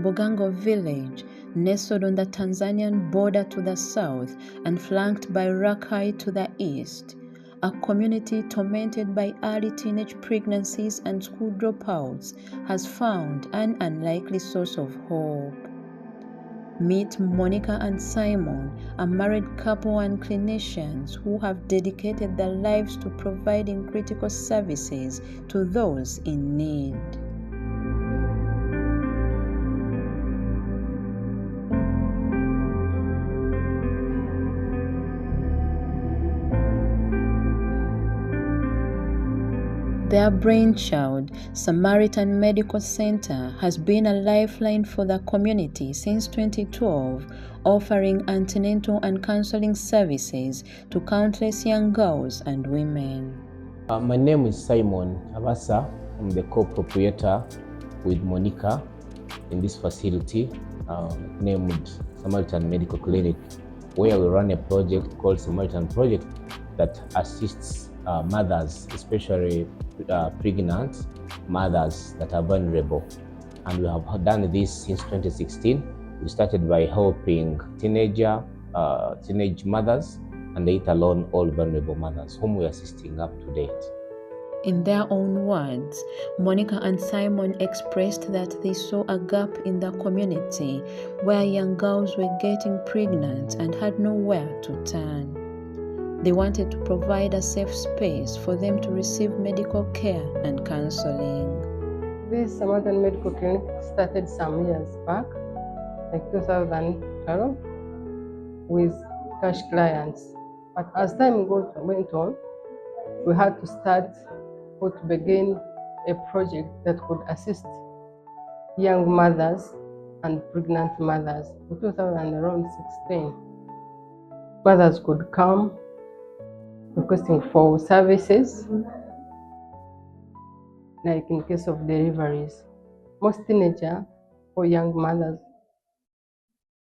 Bugango village, nestled on the Tanzanian border to the south and flanked by Rakai to the east. A community tormented by early teenage pregnancies and school dropouts has found an unlikely source of hope. Meet Monica and Simon, a married couple and clinicians who have dedicated their lives to providing critical services to those in need. Their brainchild, Samaritan Medical Center, has been a lifeline for the community since 2012, offering antenatal and counseling services to countless young girls and women. My name is Simon Abasa. I'm the co-proprietor with Monica in this facility named Samaritan Medical Clinic, where we run a project called Samaritan Project that assists mothers, especially pregnant mothers that are vulnerable. And we have done this since 2016. We started by helping teenage mothers, and later alone all vulnerable mothers whom we are assisting up to date. In their own words, Monica and Simon expressed that they saw a gap in the community where young girls were getting pregnant and had nowhere to turn. They wanted to provide a safe space for them to receive medical care and counseling. This Samaritan Medical Clinic started some years back, like 2012, with cash clients. But as time went on, we had to start or to begin a project that could assist young mothers and pregnant mothers. In 2016, mothers could come requesting for services, like in case of deliveries. Most teenager or young mothers,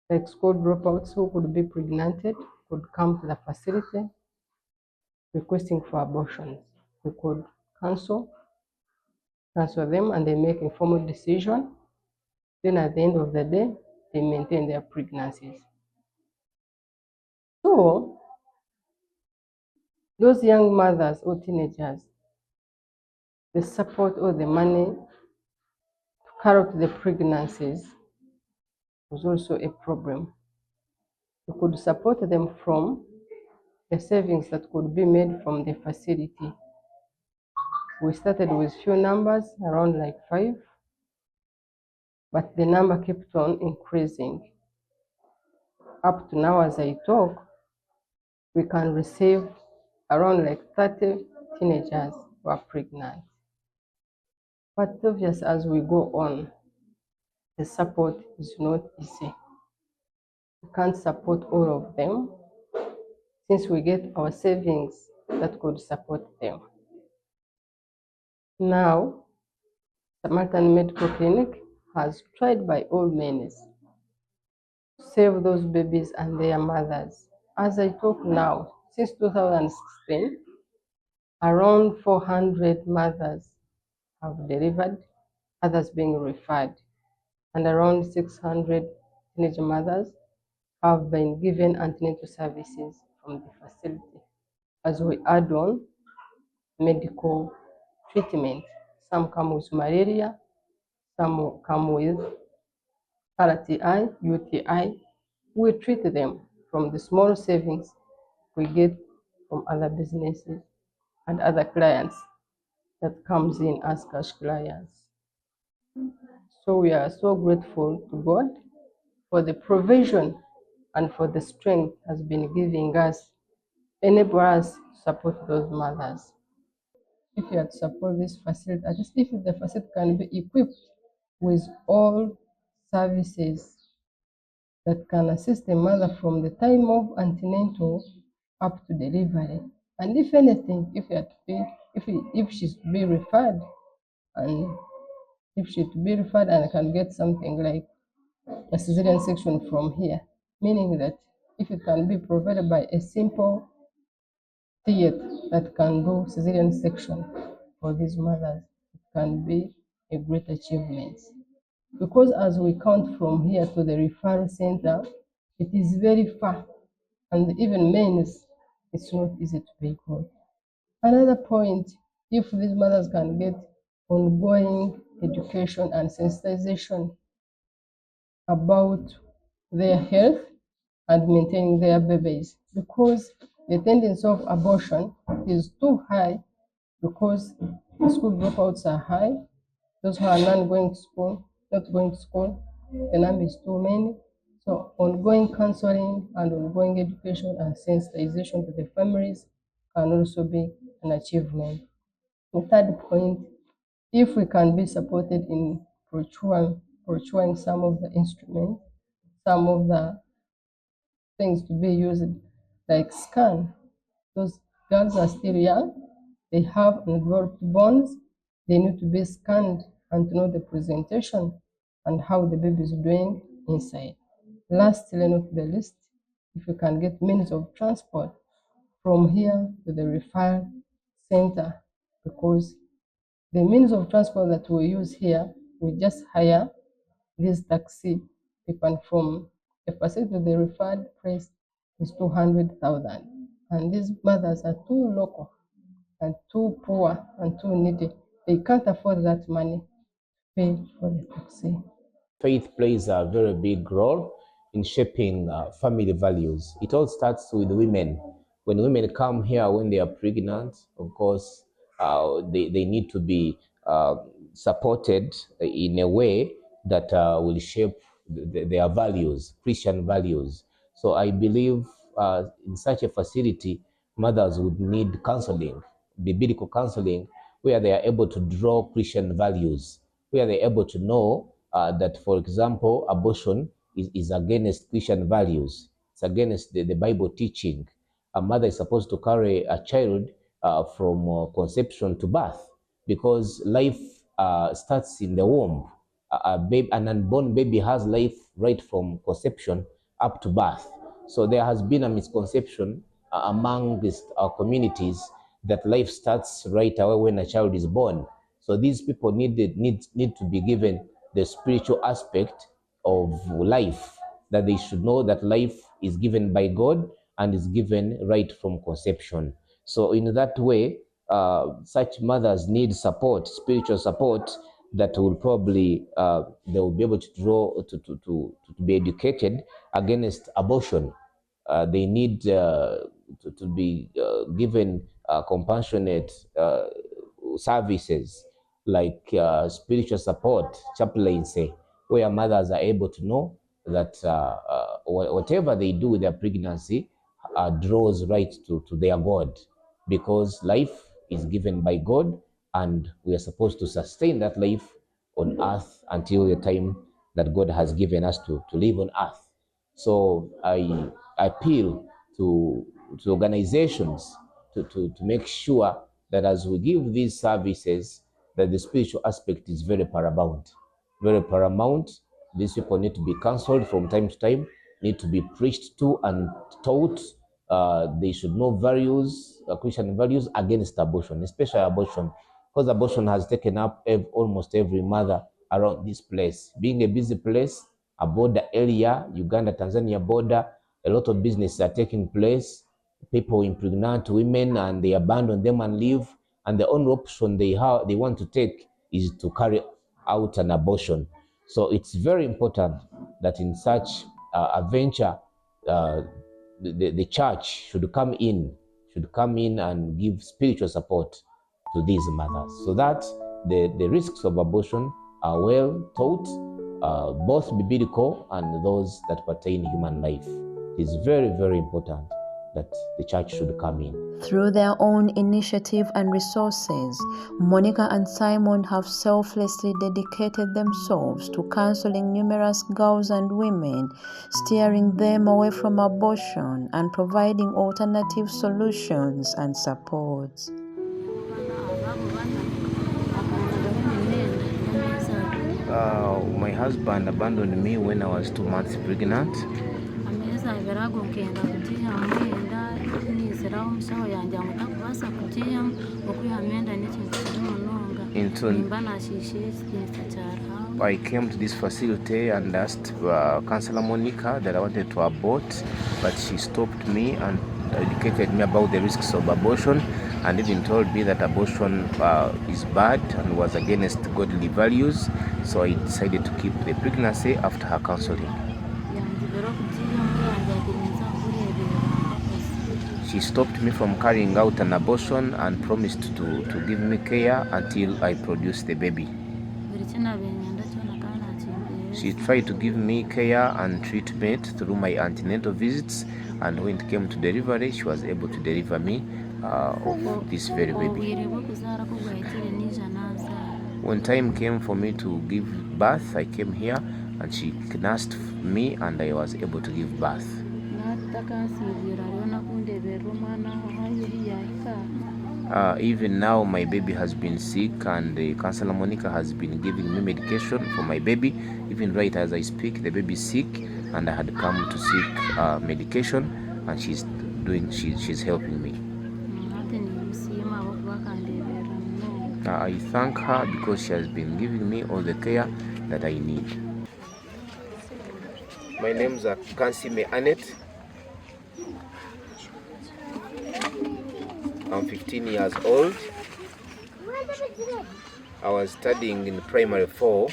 like school dropouts who could be pregnanted, could come to the facility requesting for abortions. We could counsel them, and they make informed decision. Then at the end of the day, they maintain their pregnancies. So those young mothers or teenagers, the support or the money to carry out the pregnancies was also a problem. We could support them from the savings that could be made from the facility. We started with few numbers, around like 5, but the number kept on increasing. Up to now, as I talk, we can receive around like 30 teenagers who are pregnant. But obviously, as we go on, the support is not easy. We can't support all of them since we get our savings that could support them. Now, Samaritan Medical Clinic has tried by all means to save those babies and their mothers. As I talk now, since 2016, around 400 mothers have delivered, others being referred, and around 600 teenage mothers have been given antenatal services from the facility. As we add on medical treatment, some come with malaria, some come with RTI, UTI. We treat them from the small savings we get from other businesses and other clients that comes in as cash clients. So we are so grateful to God for the provision and for the strength has been giving us, enable us to support those mothers. If you are to support this facility, at least if the facility can be equipped with all services that can assist the mother from the time of antenatal up to delivery. And if anything, if she's to be referred, and if she's to be referred and can get something like a cesarean section from here, meaning that if it can be provided by a simple theatre that can do cesarean section for these mothers, it can be a great achievement. because as we count from here to the referral center, it is very far, and even means it's not easy to be called. Another point, if these mothers can get ongoing education and sensitization about their health and maintaining their babies, because the tendency of abortion is too high because the school dropouts are high. Those who are not going to school, the number is too many. So ongoing counseling and ongoing education and sensitization to the families can also be an achievement. The third point, if we can be supported in procuring some of the instruments, some of the things to be used, like scan. Those girls are still young, they have undeveloped bones, they need to be scanned and to know the presentation and how the baby is doing inside. Lastly, not the least, if you can get means of transport from here to the referral center, because the means of transport that we use here, we just hire this taxi, and from the facility to the referred place is 200,000. And these mothers are too local and too poor and too needy. They can't afford that money to pay for the taxi. Faith plays a very big role in shaping family values. It all starts with women. When women come here when they are pregnant, of course, they need to be supported in a way that will shape their values, Christian values. So I believe in such a facility, mothers would need counseling, biblical counseling, where they are able to draw Christian values, where they're able to know that, for example, abortion is against Christian values. It's against the Bible teaching. A mother is supposed to carry a child from conception to birth, because life starts in the womb. An unborn baby has life right from conception up to birth. So there has been a misconception among our communities that life starts right away when a child is born. So these people need to be given the spiritual aspect of life, that they should know that life is given by God and is given right from conception. So in that way, such mothers need support, spiritual support, that will probably they will be able to draw to be educated against abortion. They need to be given compassionate services like spiritual support, chaplaincy, where mothers are able to know that whatever they do with their pregnancy draws right to their God, because life is given by God and we are supposed to sustain that life on earth until the time that God has given us to live on earth. So I appeal to organizations to make sure that as we give these services, that the spiritual aspect is very paramount. Very paramount. These people need to be counseled from time to time, need to be preached to and taught. They should know values, Christian values against abortion, especially abortion, because abortion has taken up almost every mother around this place. Being a busy place, a border area, Uganda-Tanzania border, a lot of businesses are taking place. People impregnate women and they abandon them and leave. And the only option they want to take is to carry out an abortion. So it's very important that in such a venture, the church should come in and give spiritual support to these mothers, so that the risks of abortion are well taught, both biblical and those that pertain human life. It is very, very important that the church should come in. Through their own initiative and resources, Monica and Simon have selflessly dedicated themselves to counseling numerous girls and women, steering them away from abortion and providing alternative solutions and supports. My husband abandoned me when I was 2 months pregnant. I came to this facility and asked Councillor Monica that I wanted to abort, but she stopped me and educated me about the risks of abortion, and even told me that abortion is bad and was against godly values. So I decided to keep the pregnancy after her counseling. She stopped me from carrying out an abortion and promised to give me care until I produce the baby. She tried to give me care and treatment through my antenatal visits, and when it came to delivery, she was able to deliver me of this very baby. When time came for me to give birth, I came here and she nursed me and I was able to give birth. Even now my baby has been sick, and Councillor Monica has been giving me medication for my baby. Even right as I speak, the baby is sick, and I had come to seek medication, and she's helping me. I thank her because she has been giving me all the care that I need. My name is Kansime Annette. I'm 15 years old. I was studying in primary 4,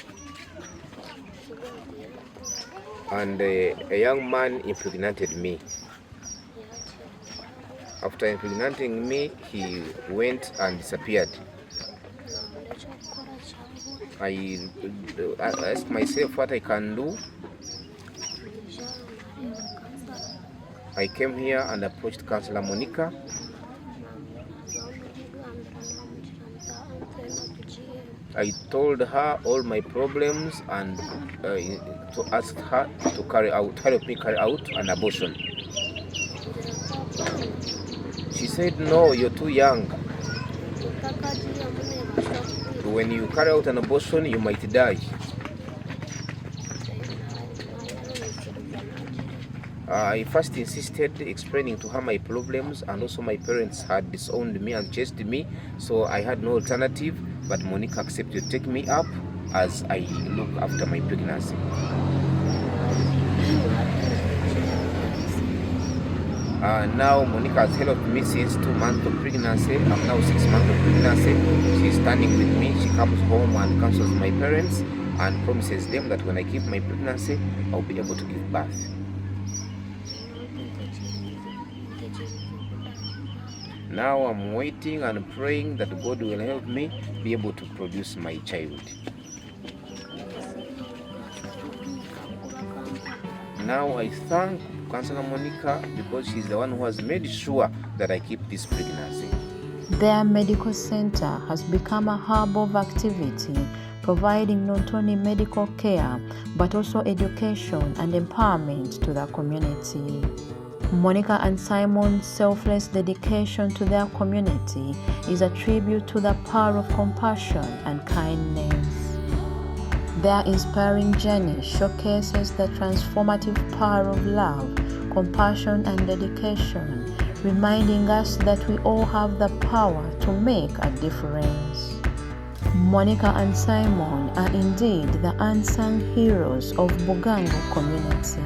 and a young man impregnated me. After impregnating me, he went and disappeared. I asked myself what I can do. I came here and approached Councillor Monica. I told her all my problems and to ask her to help me carry out an abortion. She said, "No, you're too young. When you carry out an abortion, you might die." I first insisted, explaining to her my problems, and also my parents had disowned me and chased me, so I had no alternative, but Monica accepted to take me up as I look after my pregnancy. Now Monica has helped me since 2 months of pregnancy. I'm now 6 months of pregnancy. She's standing with me. She comes home and counsels my parents and promises them that when I keep my pregnancy, I'll be able to give birth. Now I'm waiting and praying that God will help me be able to produce my child. Now I thank Councillor Monica because she's the one who has made sure that I keep this pregnancy. Their medical center has become a hub of activity, providing not only medical care but also education and empowerment to the community. Monica and Simon's selfless dedication to their community is a tribute to the power of compassion and kindness. Their inspiring journey showcases the transformative power of love, compassion, and dedication, reminding us that we all have the power to make a difference. Monica and Simon are indeed the unsung heroes of Bugango community.